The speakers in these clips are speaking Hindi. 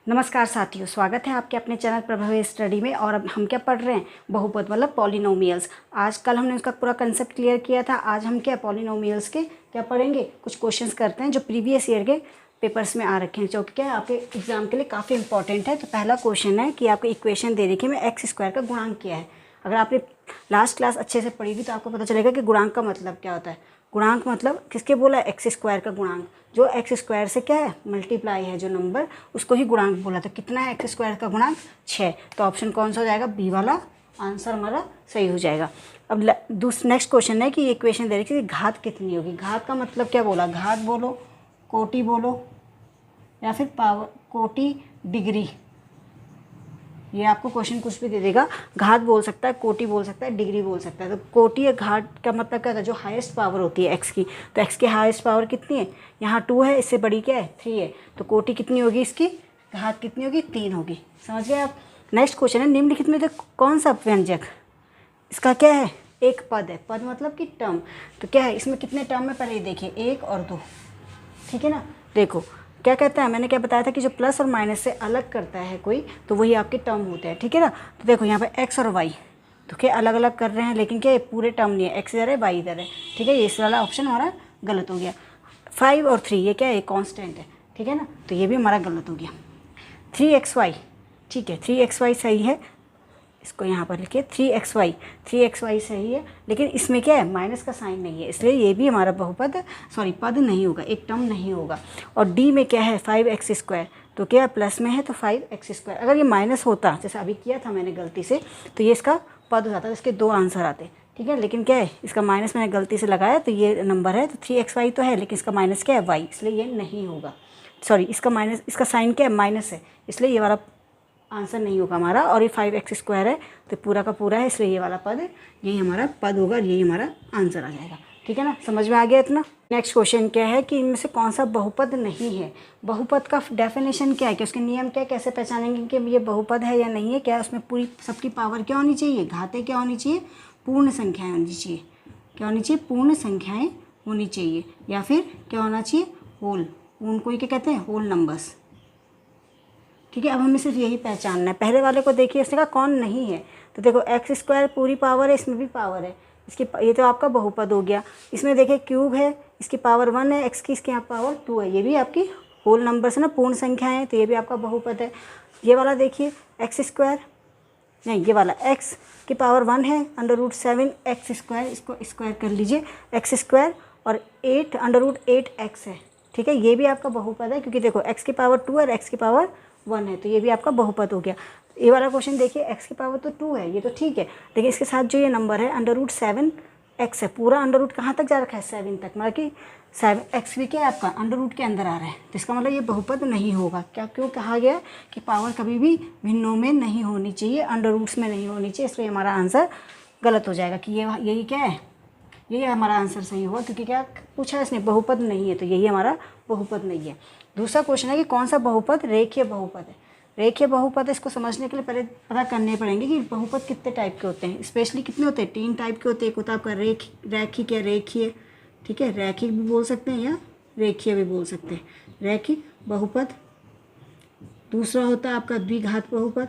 नमस्कार साथियों, स्वागत है आपके अपने चैनल प्रभावी स्टडी में। और अब हम क्या पढ़ रहे हैं? बहुपद मतलब पॉलिनोमियल्स। आज कल हमने उसका पूरा कंसेप्ट क्लियर किया था। आज हम क्या पॉलिनोमियल्स के क्या पढ़ेंगे, कुछ क्वेश्चंस करते हैं जो प्रीवियस ईयर के पेपर्स में आ रखे हैं, जो कि क्या आपके एग्जाम के लिए काफ़ी इंपॉर्टेंट है। तो पहला क्वेश्चन है कि आपको इक्वेशन दे रखी है, मैं एक्स स्क्वायर का गुणांक किया है। अगर आपने लास्ट क्लास अच्छे से पढ़ी थी तो आपको पता चलेगा कि गुणांक का मतलब क्या होता है। गुणांक मतलब किसके बोला है? एक्स स्क्वायर का गुणांक। जो एक्स स्क्वायर से क्या है, मल्टीप्लाई है जो नंबर, उसको ही गुणांक बोला। तो कितना है एक्स स्क्वायर का गुणांक? 6। तो ऑप्शन कौन सा हो जाएगा? बी वाला आंसर हमारा सही हो जाएगा। अब नेक्स्ट क्वेश्चन है कि ये इक्वेशन दे रही है कि घात कितनी होगी। घात का मतलब क्या बोला? घात बोलो, कोटि बोलो, या फिर पावर, कोटि, डिग्री। ये आपको क्वेश्चन कुछ भी दे देगा। घात बोल सकता है, कोटि बोल सकता है, डिग्री बोल सकता है। तो कोटि या घात का मतलब क्या होता है? जो हाईएस्ट पावर होती है एक्स की। तो एक्स की हाईएस्ट पावर कितनी है? यहाँ 2 है, इससे बड़ी क्या है? 3 है। तो कोटि कितनी होगी इसकी? घात कितनी होगी? 3 होगी। समझ गए आप? नेक्स्ट क्वेश्चन है, निम्नलिखित में से कौन सा व्यंजक इसका क्या है? एक पद है। पद मतलब कि टर्म। तो क्या है इसमें? कितने टर्म है पहले ये देखिए, 1 और 2। ठीक है ना? देखो क्या कहता है, मैंने क्या बताया था कि जो प्लस और माइनस से अलग करता है कोई, तो वही आपके टर्म होते हैं। ठीक है ना? तो देखो यहाँ पे एक्स और वाई तो क्या अलग अलग कर रहे हैं, लेकिन क्या ये पूरे टर्म नहीं है। एक्स इधर है, वाई इधर है। ठीक है, ये इस वाला ऑप्शन हमारा गलत हो गया। 5 और 3 ये क्या है? कॉन्स्टेंट है। ठीक है ना? तो ये भी हमारा गलत हो गया। 3xy, ठीक है, 3xy सही है। इसको यहाँ पर लिखिए 3xy सही है, लेकिन इसमें क्या है? माइनस का साइन नहीं है, इसलिए ये भी हमारा बहुपद पद नहीं होगा, एक टर्म नहीं होगा। और डी में क्या है? 5x²। तो क्या प्लस में है तो 5x²। अगर ये माइनस होता, जैसे अभी किया था मैंने गलती से, तो ये इसका पद हो जाता, इसके 2 आंसर आते। ठीक है, लेकिन क्या है इसका माइनस मैंने गलती से लगाया, तो ये नंबर है। तो 3xy तो है, लेकिन इसका माइनस क्या है? y, इसलिए ये नहीं होगा। इसका माइनस, इसका साइन क्या है? माइनस है, इसलिए ये वाला आंसर नहीं होगा हमारा। और ये 5x² है तो पूरा का पूरा है, इसलिए ये वाला पद यही हमारा पद होगा, यही हमारा आंसर आ जाएगा। ठीक है ना? समझ में आ गया इतना? नेक्स्ट क्वेश्चन क्या है कि इनमें से कौन सा बहुपद नहीं है। बहुपद का डेफिनेशन क्या है, कि उसके नियम क्या है, कैसे पहचानेंगे कि ये बहुपद है या नहीं है। क्या उसमें पूरी सबकी पावर क्या होनी चाहिए? घातें क्या होनी चाहिए? पूर्ण संख्याएँ होनी चाहिए। क्या होनी चाहिए? पूर्ण संख्याएँ होनी चाहिए। या फिर क्या होना चाहिए? होल। उनको ही क्या कहते हैं? Whole numbers. ठीक है, अब हमें सिर्फ यही पहचानना है। पहले वाले को देखिए, इसने कहा कौन नहीं है। तो देखो x² पूरी पावर है, इसमें भी पावर है। इसकी ये तो आपका बहुपद हो गया। इसमें देखिए क्यूब है, इसकी पावर 1 है x की, इसके यहाँ पावर 2 है। ये भी आपकी होल नंबर्स है ना, पूर्ण संख्याएं हैं, तो ये भी आपका बहुपद है। ये वाला देखिए x², नहीं ये वाला x की पावर 1 है, √7x², इसको स्क्वायर कर लीजिए, x² और 8 √8x है। ठीक है, ये भी आपका बहुपद है, क्योंकि देखो x की पावर 2 और x की पावर 1 है, तो ये भी आपका बहुपद हो गया। ये वाला क्वेश्चन देखिए, x की पावर तो 2 है, ये तो ठीक है, लेकिन इसके साथ जो ये नंबर है √7x है, पूरा अंडर कहाँ तक जा रखा है? 7 तक, मतलब कि 7x भी क्या है आपका अंडर के अंदर आ रहा है। तो इसका मतलब ये बहुपद नहीं होगा। क्या क्यों कहा गया कि पावर कभी भी भिन्नों में नहीं होनी चाहिए, अंडर में नहीं होनी चाहिए, इसलिए हमारा आंसर गलत हो जाएगा। कि ये यही क्या है? यही हमारा आंसर सही हुआ, क्योंकि क्या पूछा है इसने? बहुपद नहीं है, तो यही हमारा बहुपद नहीं है। दूसरा क्वेश्चन है कि कौन सा बहुपद रेखीय बहुपद है। रेखीय बहुपद, इसको समझने के लिए पहले पता करने पड़ेंगे कि बहुपद कितने टाइप के होते हैं। स्पेशली कितने होते हैं? 3 टाइप के होते हैं। एक होता है आपका रैखिक या रेखीय। ठीक है, रैखिक भी बोल सकते हैं या रेखीय भी बोल सकते हैं। रैखिक बहुपद। दूसरा होता है आपका द्विघात बहुपद।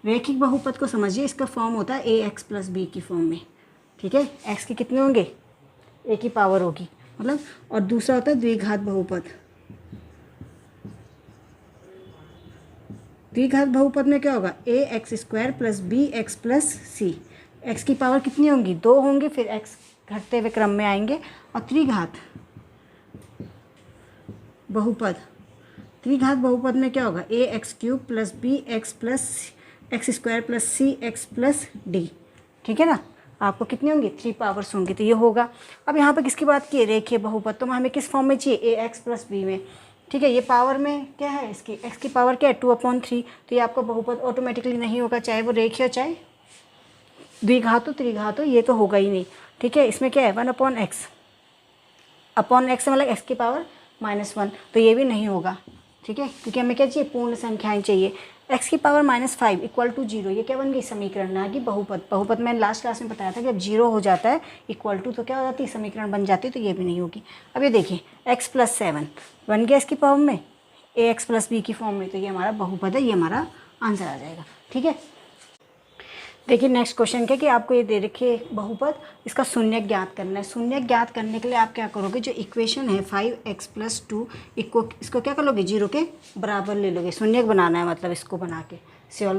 रैखिक बहुपद को समझिए, इसका फॉर्म होता है ax + b की फॉर्म में। ठीक है, x के कितने होंगे? a की पावर होगी मतलब। और दूसरा होता है द्विघात बहुपद। द्विघात बहुपद में क्या होगा? ax² + bx + c। x की पावर कितनी होंगी? 2 होंगे, फिर x घटते हुए क्रम में आएंगे। और त्रिघात बहुपद, त्रिघात बहुपद में क्या होगा? ax³ + bx + x² + cx + d। ठीक है ना? आपको कितनी होंगी? 3 पावर्स होंगी, तो ये होगा। अब यहाँ पे किसकी बात की है? रेखीय बहुपद। तो हमें किस फॉर्म में चाहिए? ax + b में। ठीक है, ये पावर में क्या है इसकी? x की पावर क्या है? 2/3। तो ये आपका बहुपद ऑटोमेटिकली नहीं होगा, चाहे वो रेखीय हो चाहे द्विघात हो त्रिघात हो, ये तो होगा ही नहीं। ठीक है, इसमें क्या है? 1/x। अपॉन x मतलब x की पावर -1, तो ये भी नहीं होगा। ठीक है, क्योंकि हमें क्या चाहिए? पूर्ण संख्याएं चाहिए। एक्स की पावर -5 इक्वल टू 0, ये क्या बन गई समीकरण, ना कि बहुपद। बहुपद मैंने लास्ट क्लास में बताया था कि अब 0 हो जाता है इक्वल टू तो क्या हो जाती है, समीकरण बन जाती है, तो ये भी नहीं होगी। अब ये देखिए x + 7 बन गया इसकी पावर में ax + b की फॉर्म में, तो ये हमारा बहुपद है, ये हमारा आंसर आ जाएगा। ठीक है, देखिए नेक्स्ट क्वेश्चन क्या कि आपको ये दे रखी है बहुपद, इसका शून्य ज्ञात करना है। शून्य ज्ञात करने के लिए आप क्या करोगे, जो इक्वेशन है 5x + 2 इसको क्या कर लोगे, 0 के बराबर ले लोगे। शून्य बनाना है मतलब इसको बना के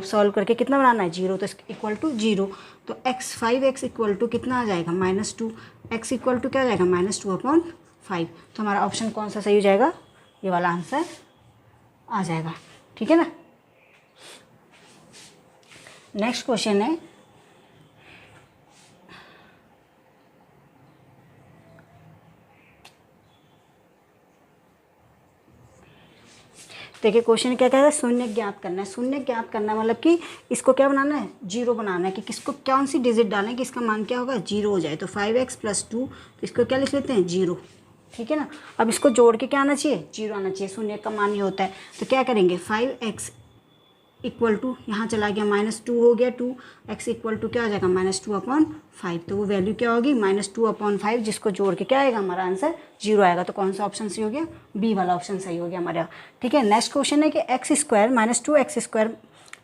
सॉल्व करके कितना बनाना है, 0, तो इक्वल टू 0। तो 5x इक्वल टू कितना आ जाएगा -2, x इक्वल टू क्या आ जाएगा -2/5। तो हमारा ऑप्शन कौन सा सही हो जाएगा, ये वाला आंसर आ जाएगा। ठीक है ना। नेक्स्ट क्वेश्चन है देखिए क्वेश्चन क्या कहता है, शून्य ज्ञात करना है। शून्य ज्ञात करना मतलब कि इसको क्या बनाना है, 0 बनाना है, कि किसको कौन सी डिजिट डालें कि इसका मान क्या होगा 0 हो जाए। तो 5x + 2, तो इसको क्या लिख लेते हैं 0। ठीक है ना। अब इसको जोड़ के क्या आना चाहिए, 0 आना चाहिए, शून्य का मान ये होता है। तो क्या करेंगे 5x इक्वल टू यहाँ चला गया -2 हो गया 2, x इक्वल टू क्या आ जाएगा -2/5। तो वो वैल्यू क्या होगी -2/5, जिसको जोड़ के क्या आएगा हमारा आंसर 0 आएगा। तो कौन सा ऑप्शन सही हो गया, बी वाला ऑप्शन सही हो गया हमारा। ठीक है, नेक्स्ट क्वेश्चन है कि x² - 2x²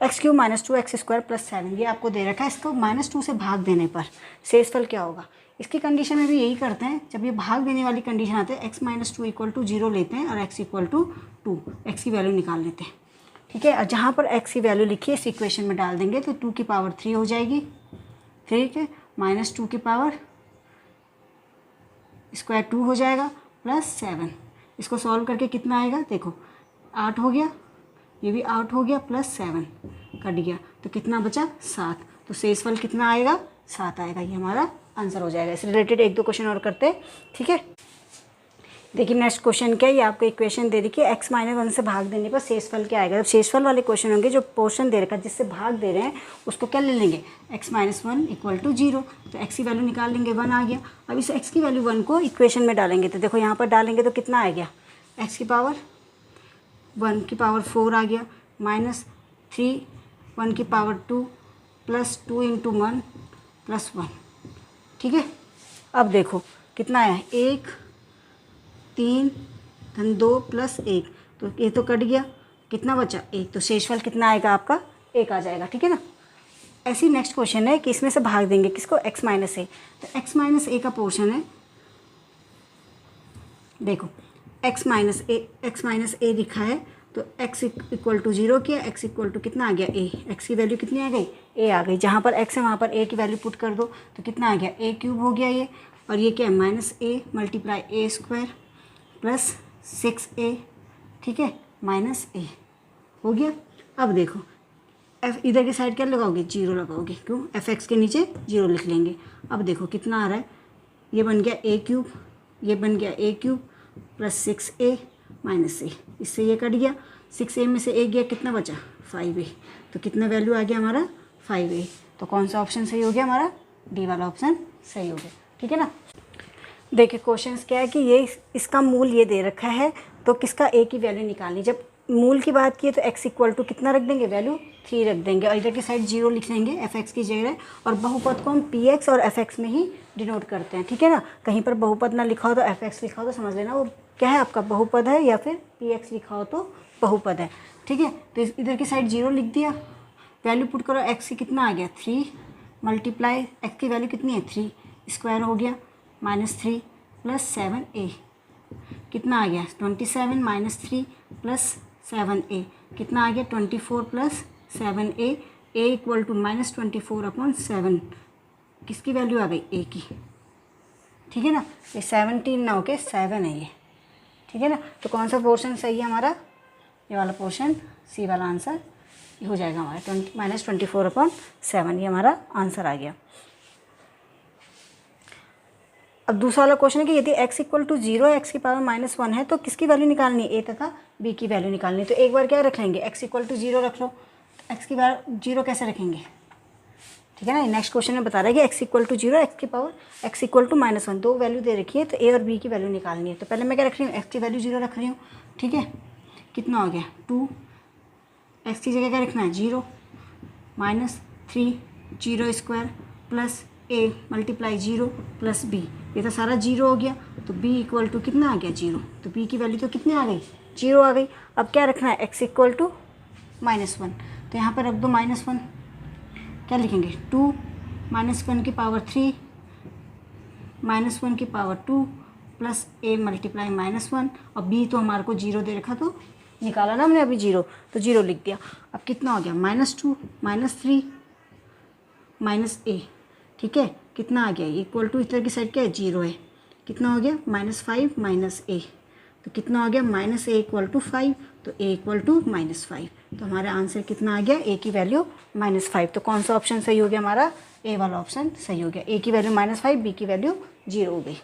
x³ - 2x² + 7, ये आपको दे रखा है। इसको -2 से भाग देने पर शेषफल क्या होगा। इसकी कंडीशन में भी यही करते हैं, जब ये भाग देने वाली कंडीशन आते हैं x - 2 = 0 लेते हैं और x = 2, x की वैल्यू निकाल लेते हैं। ठीक है, और जहाँ पर x की वैल्यू लिखी है इस इक्वेशन में डाल देंगे, तो 2 की पावर 3 हो जाएगी। ठीक है, -2 की पावर स्क्वायर 2 हो जाएगा +7। इसको सॉल्व करके कितना आएगा, देखो 8 हो गया, ये भी 8 हो गया, +7 कट गया, तो कितना बचा 7। तो शेषफल कितना आएगा, 7 आएगा। ये हमारा आंसर हो जाएगा। इससे रिलेटेड 1-2 क्वेश्चन और करते हैं। ठीक है, देखिए नेक्स्ट क्वेश्चन क्या है, ये आपको इक्वेशन दे रखी है, x - 1 से भाग देने पर शेषफल क्या आएगा। जब शेषफल वाले क्वेश्चन होंगे, जो पोर्शन दे रखा है जिससे भाग दे रहे हैं उसको क्या ले लेंगे, x - 1 = 0, तो x की वैल्यू निकाल लेंगे, 1 आ गया। अब इस x की वैल्यू 1 को इक्वेशन में डालेंगे, तो देखो यहाँ पर डालेंगे तो कितना आ गया, x की पावर 1 की पावर 4 आ गया, -3 1 की पावर 2 +2 × 1 +1। ठीक है, अब देखो कितना आया, 1 3 2 + 1, तो ये तो कट गया, कितना बचा 1, तो शेषफल कितना आएगा आपका 1 आ जाएगा। ठीक है ना। ऐसी नेक्स्ट क्वेश्चन है कि इसमें से भाग देंगे किसको, x - a, तो x - a का पोर्शन है, देखो x - a लिखा है, तो x = 0 किया, x इक्वल टू कितना आ गया a, x की वैल्यू कितनी आ गई, a आ गई। जहाँ पर x है वहाँ पर a की वैल्यू पुट कर दो, तो कितना आ गया a³ हो गया ये, और ये क्या है -a × a² + 6a। ठीक है, -a हो गया। अब देखो f इधर की साइड क्या लगाओगे, 0 लगाओगे, क्यों, fx के नीचे 0 लिख लेंगे। अब देखो कितना आ रहा है, ये बन गया a³, ये बन गया a³ + 6a - a, इससे ये कट गया, 6a में से 1 गया, कितना बचा 5a, तो कितना वैल्यू आ गया हमारा 5a। तो कौन सा ऑप्शन सही हो गया हमारा, डी वाला ऑप्शन सही हो गया। ठीक है ना। देखिए क्वेश्चंस क्या है कि ये इसका मूल ये दे रखा है, तो किसका a की वैल्यू निकालनी। जब मूल की बात की तो x इक्वल टू कितना रख देंगे, वैल्यू 3 रख देंगे, और इधर की साइड 0 लिख लेंगे fx की जगह, और बहुपद को हम px और fx में ही डिनोट करते हैं। ठीक है ना, कहीं पर बहुपद ना लिखा हो तो fx लिखा हो तो समझ लेना वो क्या है आपका बहुपद है, या फिर px लिखा हो तो बहुपद है। ठीक है, तो इधर की साइड 0 लिख दिया, वैल्यू पुट करो, x की कितना आ गया 3 मल्टीप्लाई x की वैल्यू कितनी है 3, स्क्वायर हो गया -3 + 7a, कितना आ गया 27 - 3 + 7a, कितना आ गया 24 + 7a, a इक्वल टू -24/7, किसकी वैल्यू आ गई a की। ठीक है ना, ये 17 ना होके 7 है ये। ठीक है ना, तो कौन सा पोर्शन सही है हमारा, ये वाला पोर्शन, सी वाला आंसर हो जाएगा हमारा -24/7, ये हमारा आंसर आ गया। अब दूसरा वाला क्वेश्चन है कि यदि x = 0 x की पावर -1 है तो किसकी वैल्यू निकालनी है, a तथा b की वैल्यू निकालनी है। तो एक बार क्या रख लेंगे, x = 0 रख लो, x की वैल्यू 0 कैसे रखेंगे। ठीक है ना, नेक्स्ट क्वेश्चन में बता रहा है कि x = 0 x की पावर x = -1, दो वैल्यू दे रखी है, तो a और b की वैल्यू निकालनी है। तो पहले मैं क्या रख रही हूँ, x की वैल्यू 0 रख रही हूँ। ठीक है, कितना हो गया 2 एक्स की जगह क्या रखना है 0 minus 3 0 square plus A multiply 0 plus B, ये तो सारा 0 हो गया, तो b इक्वल टू कितना आ गया 0, तो b की वैल्यू तो कितनी आ गई 0 आ गई। अब क्या रखना है x इक्वल टू -1, तो यहाँ पर रख दो -1, क्या लिखेंगे 2 -1 की पावर 3 -1 की पावर 2 प्लस a मल्टीप्लाई -1, और b तो हमारे को 0 दे रखा, तो निकाला ना हमने अभी 0, तो 0 लिख दिया। अब कितना हो गया -2 -3 माइनस a, ठीक है, कितना आ गया इक्वल टू, इधर की साइड क्या है 0 है, कितना हो गया -5 माइनस a, तो कितना हो गया -a इक्वल टू 5, तो a इक्वल टू -5, तो हमारा आंसर कितना आ गया a की वैल्यू -5। तो कौन सा ऑप्शन सही हो गया हमारा, a वाला ऑप्शन सही हो गया, a की वैल्यू -5 b की वैल्यू 0 हो गई।